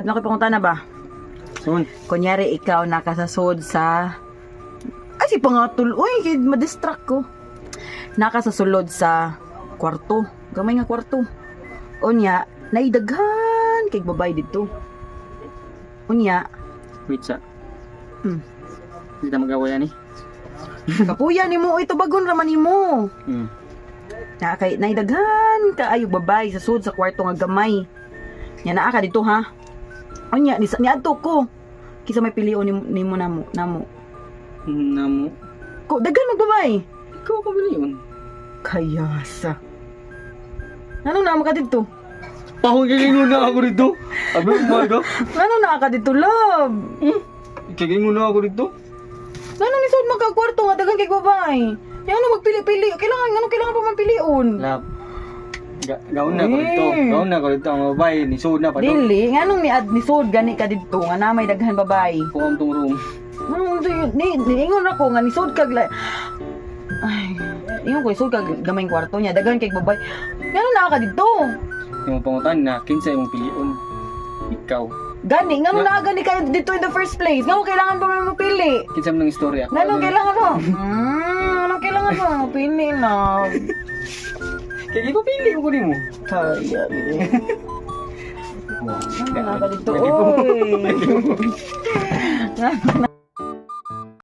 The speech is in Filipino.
Nakipunta na ba? Soon. Kunyari, ikaw nakasasod sa... Ay, si pangatul. Uy, madistract ko. Nakasasulod sa kwarto. Gamay nga kwarto. Unya, naidaghan kay babay dito. Unya, Wait sa. Hmm. Hindi na magawa yan eh. kapuya ni mo. Ito bagon raman ni mo. Hmm. Naidaghan ka ayo babay sa sud sa kwarto nga gamay. Nya naa ka dito ha. Unya, ni adto ko. Kisa may pilion ni mo namo. Namo. Ko daghan magbabay. Ikaw ka biliyon. Kaya sa. Anong nama ka dito? Pahugigingon na ako dito. Abi mo ito. Anong naa ka dito, love? Kagingon na ako dito. Anong nisod magkakwarto nga daghan kay babay? Yang ano magpili-pili? Kailangan pa man pilion. Lab. Gaon na ako dito. Gaon na ako dito. Ang babae, ni Sood na pa to. Dili, nganong ni sod gani ka dito nga na may daghan babay. Kung ang turong. Anong niingon ako nga ni sod kag ay, ingon ko isod kag gamay kwarto niya daghan kay babay. Ngano naa ka dito? Yung pangutan na, kinsa yung piliyon. Ikaw. Gani, ngano naa gani kayo dito in the first place? Ngano kailangan pa man mapili? Kinsa mo ng istorya. Ngano kailangan mo? Anong kailangan mo? Pili na. Kaya ko pili ko ni mo. Kaya, Ngano naa ka dito? Pwede po. Oy.